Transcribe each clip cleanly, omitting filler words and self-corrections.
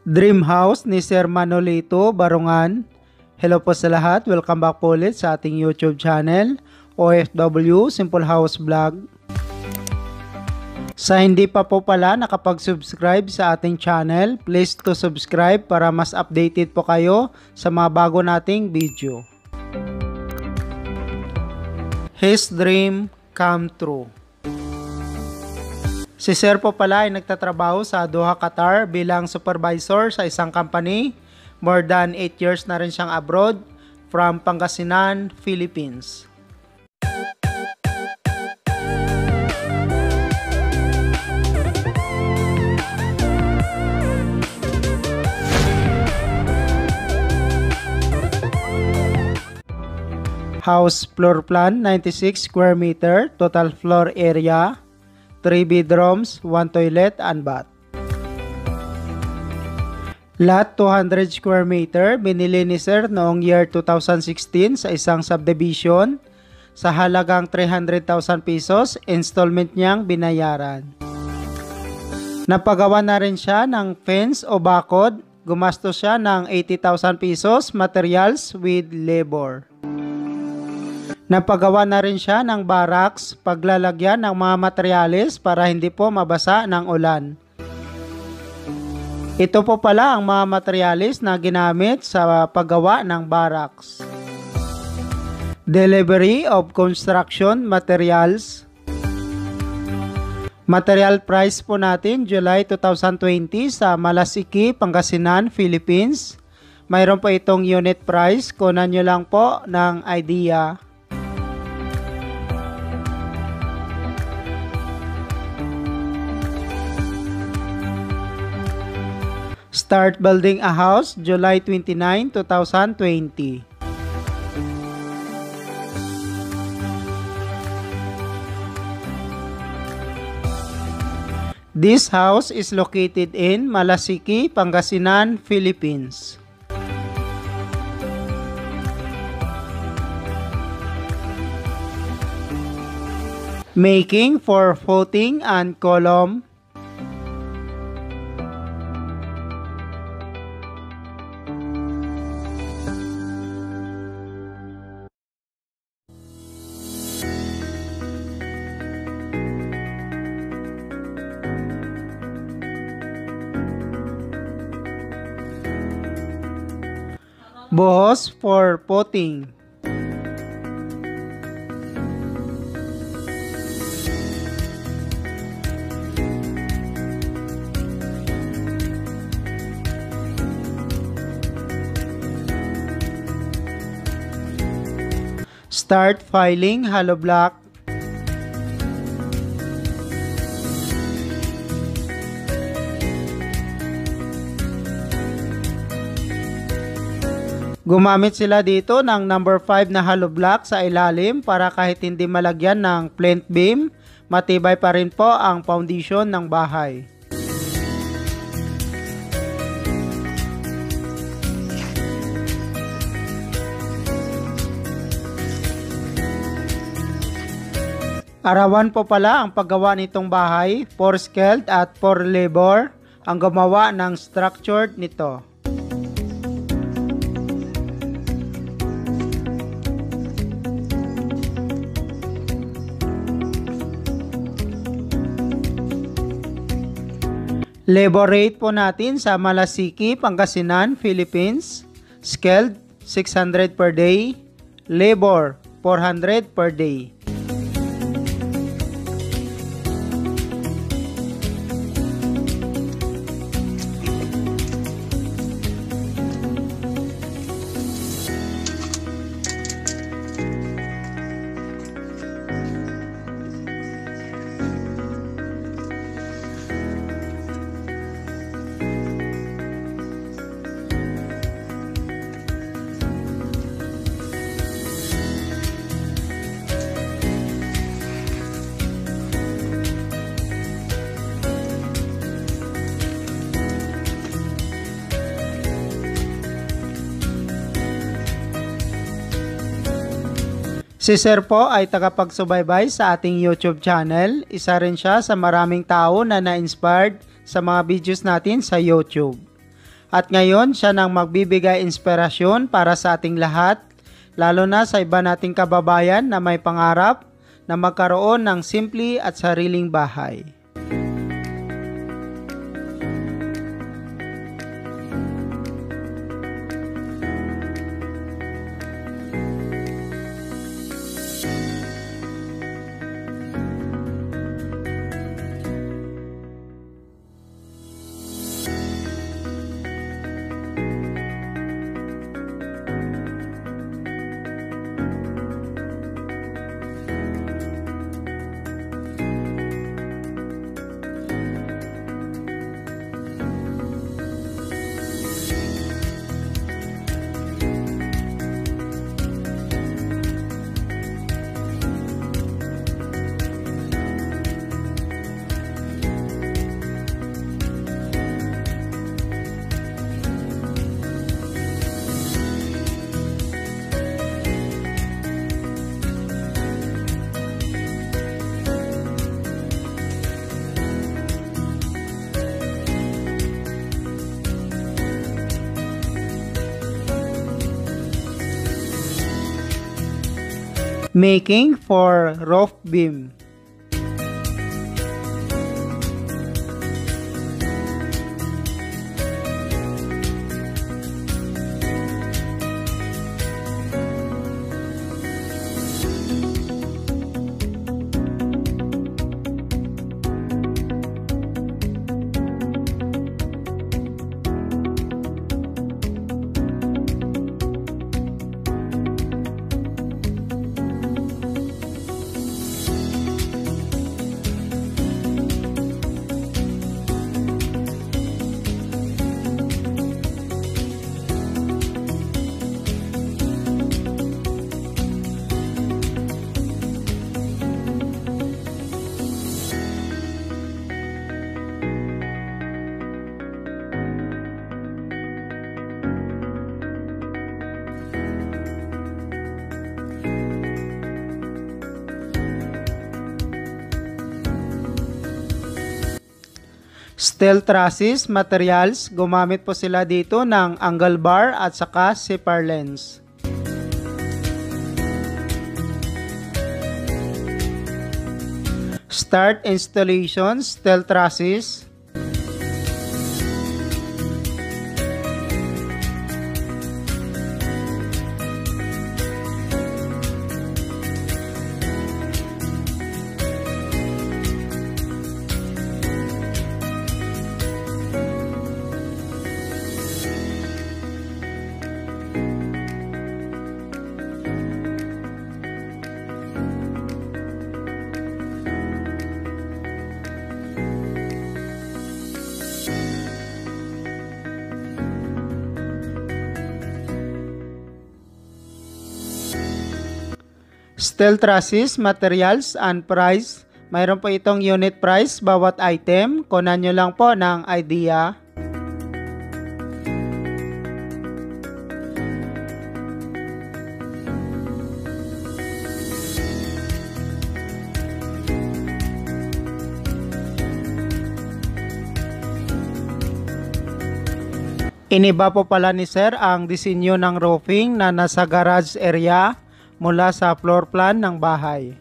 Dream House ni Sir Manolito Barungan. Hello po sa lahat, welcome back po ulit sa ating YouTube channel, OFW Simple House Vlog. Sa hindi pa po pala nakapag-subscribe sa ating channel, please to subscribe para mas updated po kayo sa mga bago nating video. His dream come true. Si Sir po pala ay nagtatrabaho sa Doha, Qatar bilang supervisor sa isang company. More than 8 years na rin siyang abroad from Pangasinan, Philippines. House floor plan 96 square meter, total floor area 3 bedrooms, 1 toilet and bath. Lot 200 square meter, binili ni Sir noong year 2016 sa isang subdivision sa halagang 300,000 pesos, installment niyang binayaran. Napagawa na rin siya ng fence o bakod, gumastos siya ng 80,000 pesos, materials with labor. Napagawa na rin siya ng barracks, paglalagyan ng mga materyales para hindi po mabasa ng ulan. Ito po pala ang mga materyales na ginamit sa paggawa ng barracks. Delivery of construction materials. Material price po natin July 2020 sa Malasiki, Pangasinan, Philippines. Mayroon po itong unit price, kunan nyo lang po ng idea. Start building a house July 29, 2020. This house is located in Malasiki, Pangasinan, Philippines. Making for footing and column. Buhos for potting. Start filing hollow block. Gumamit sila dito ng number 5 na hollow block sa ilalim para kahit hindi malagyan ng plinth beam, matibay pa rin po ang foundation ng bahay. Arawan po pala ang paggawa nitong bahay, 4 skilled at 4 labor ang gumawa ng structure nito. Labor rate po natin sa Malasiki, Pangasinan, Philippines, skilled 600 per day, labor 400 per day. Si Sir po ay tagapagsubaybay sa ating YouTube channel. Isa rin siya sa maraming tao na na-inspired sa mga videos natin sa YouTube. At ngayon, siya nang magbibigay inspirasyon para sa ating lahat, lalo na sa iba nating kababayan na may pangarap na magkaroon ng simple at sariling bahay. Making for roof beam. Steel trusses materials, gumamit po sila dito ng angle bar at saka zipper lens. Start installation, steel trusses. Steel trusses, materials and price. Mayroon po itong unit price bawat item. Kunan nyo lang po ng idea. Iniba po pala ni Sir ang disenyo ng roofing na nasa garage area mula sa floor plan ng bahay.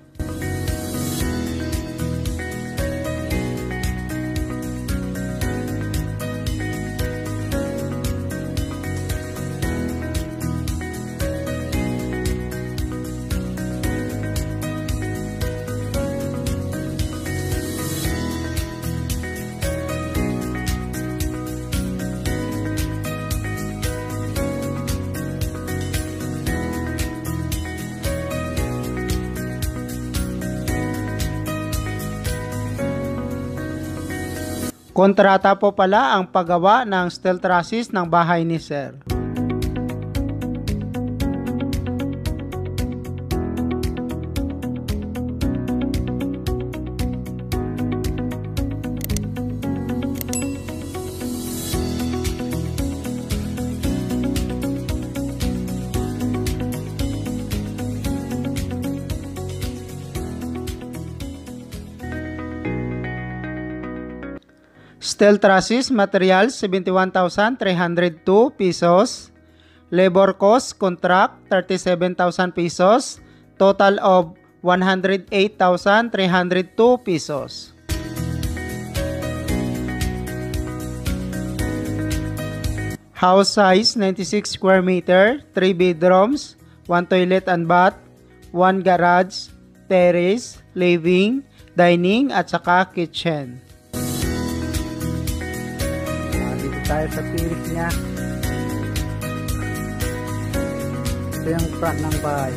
Kontrata po pala ang paggawa ng steel trusses ng bahay ni Sir. Steel trusses materials 71,302 pesos. Labor cost contract 37,000 pesos. Total of 108,302 pesos. House size 96 square meter, 3 bedrooms, 1 toilet and bath, 1 garage, terrace, living, dining at saka kitchen. Dito tayo sa terrace niya. Ito yung front ng bahay.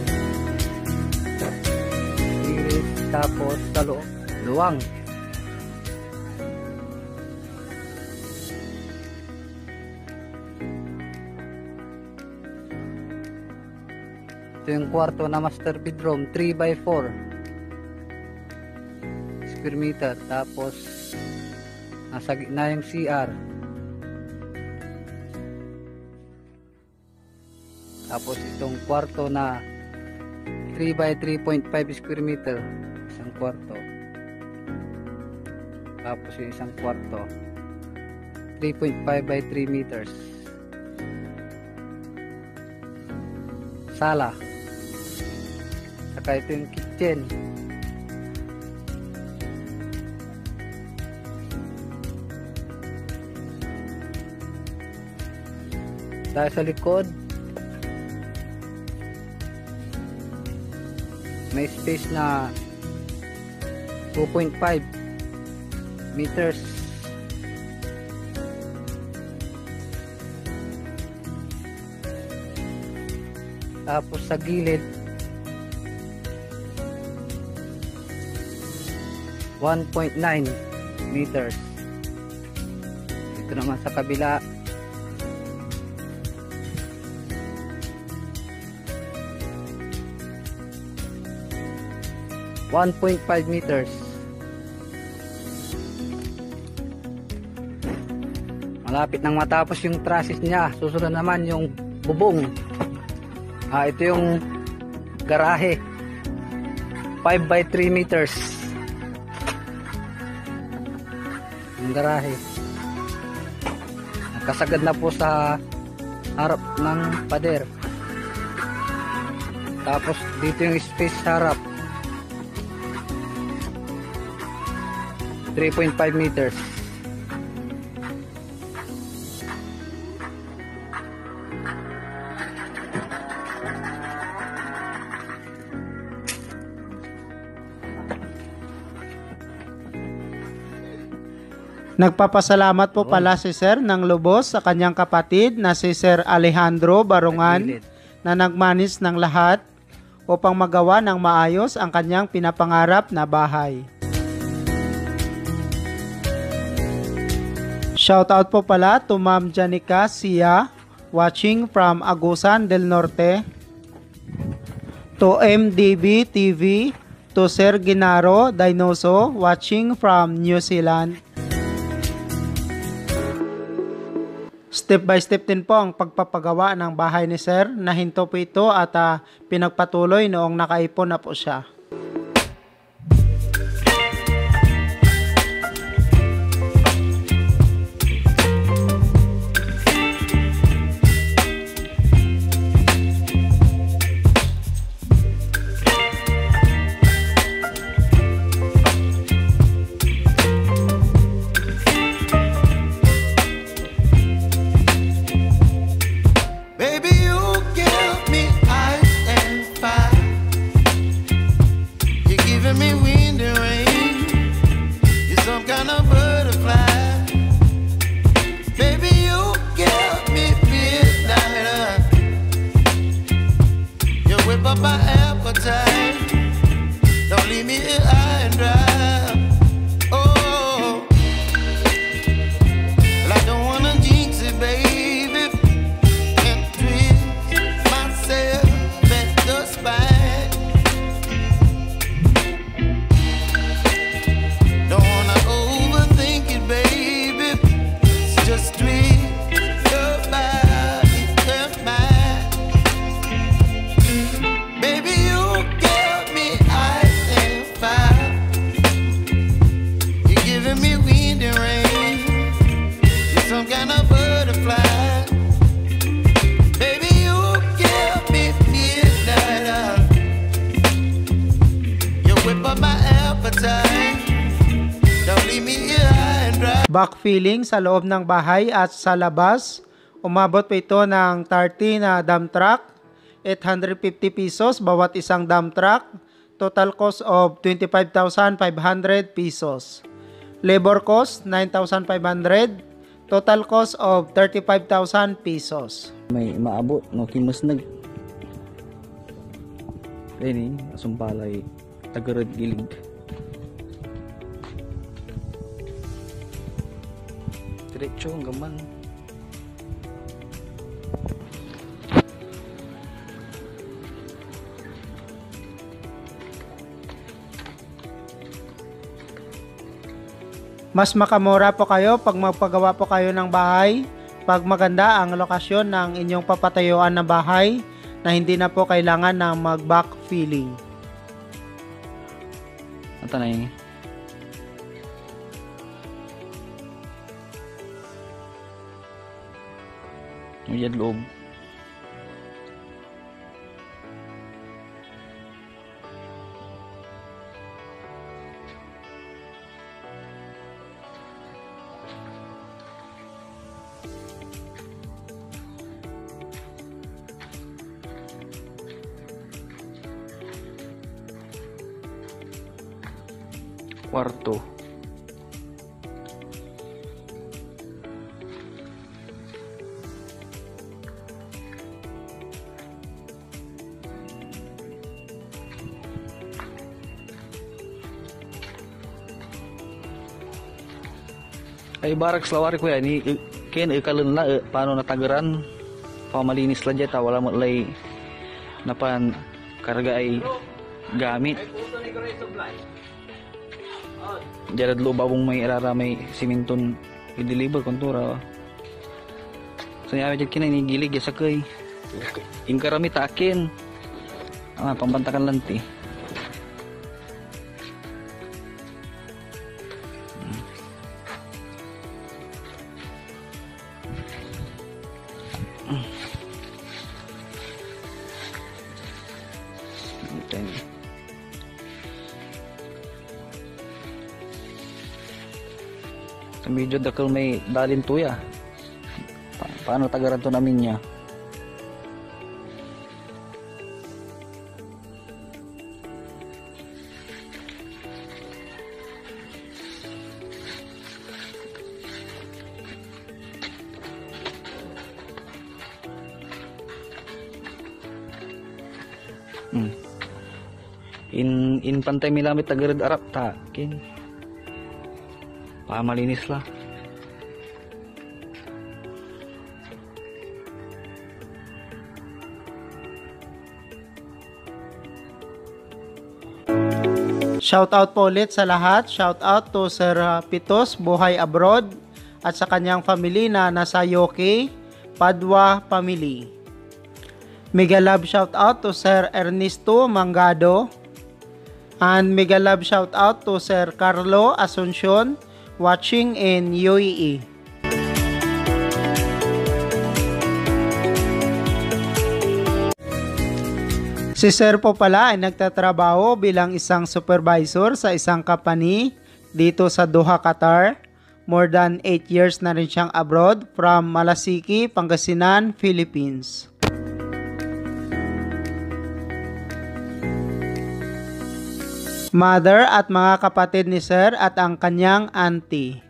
Terrace, tapos sa loob, luwang. Ito yung kwarto na master bedroom, 3x4 square meter. Tapos nasa gitna yung CR. Tapos itong kwarto na 3x3.5 square meter, isang kwarto. Tapos yung isang kwarto 3.5 by 3 meters. Sala. Saka ito yung kitchen. Dahil sa likod may space na 2.5 meters. Tapos sa gilid 1.9 meters. Ito naman sa kabila 1.5 meters. Malapit nang matapos yung trusses niya. Susunod naman yung bubong. Ito yung garahe, 5 by 3 meters. Yung garahe nakasagad na po sa harap ng pader. Tapos dito yung space sa harap, 3.5 meters. Nagpapasalamat po pala si Sir ng lubos sa kanyang kapatid na si Sir Alejandro Barungan na nagmanis ng lahat upang magawa ng maayos ang kanyang pinapangarap na bahay. Shoutout po pala to Ma'am Janica Sia watching from Agusan del Norte, to MDB TV, to Sir Ginaro Dinoso watching from New Zealand. Step by step din po ang pagpapagawa ng bahay ni Sir. Nahinto po ito at pinagpatuloy noong nakaipon na po siya. My appetite, don't leave me here high and dry. Oh, well, I don't wanna jinx it, baby, and twist myself at the spine. Don't wanna overthink it, baby, it's just twist your body and mine. Baby, you give me ice and fire. You're giving me wind and rain. and a butterfly. Baby, you give me midnight. You whip up my appetite. Don't leave me here high and dry. Backfilling sa loob ng bahay at sa labas. Umabot pa ito ng 30 na dump truck. 850 pesos bawat isang dump truck. Total cost of 25,500 pesos. Labor cost 9,500. Total cost of 35,000 pesos. May maabot no kimusnag. Ini asumpalay tagarod gilig. Diretso ang gaman. Mas makamura po kayo pag magpagawa po kayo ng bahay, pag maganda ang lokasyon ng inyong papatayuan na bahay na hindi na po kailangan ng mag-backfilling. Ito na yun. Yung loob. Kwarto. Ay barak selawari ko yan ken ikalun la paano natagaran pamalinis la jeta wala mo lay napan karga ay gamit. Jarad lo babong may arara may siminton i-deliver kontura. So niya jud kinay nigilig ya sakay. Ingkarami takin. Pambantakan lanti. Medyo dakal may dalin tuya. Paano tagaran to namin niya? In pantay milamit tagarad arap ta kin. Malinis lah. Shout out po ulit sa lahat. Shout out to Sir Pitos Buhay Abroad at sa kanyang family na nasa UK, Padua family. Mega love shout out to Sir Ernesto Mangado and mega love shout out to Sir Carlo Asuncion watching in UAE. Si Sir po pala ay nagtatrabaho bilang isang supervisor sa isang company dito sa Doha, Qatar. More than 8 years na rin siyang abroad from Malasiki, Pangasinan, Philippines. Mother at mga kapatid ni Sir at ang kanyang auntie.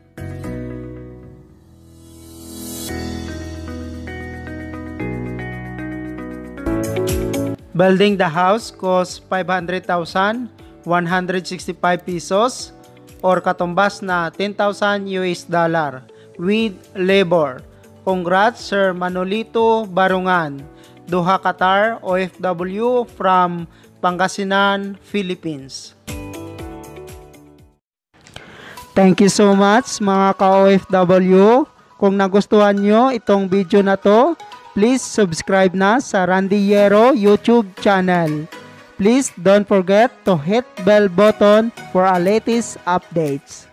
Building the house cost 500,165 pesos or katumbas na 10,000 US dollar with labor. Congrats Sir Manolito Barungan, Doha, Qatar, OFW from Pangasinan, Philippines. Thank you so much mga ka-OFW. Kung nagustuhan nyo itong video na to, please subscribe na sa Randy Yero YouTube channel. Please don't forget to hit bell button for our latest updates.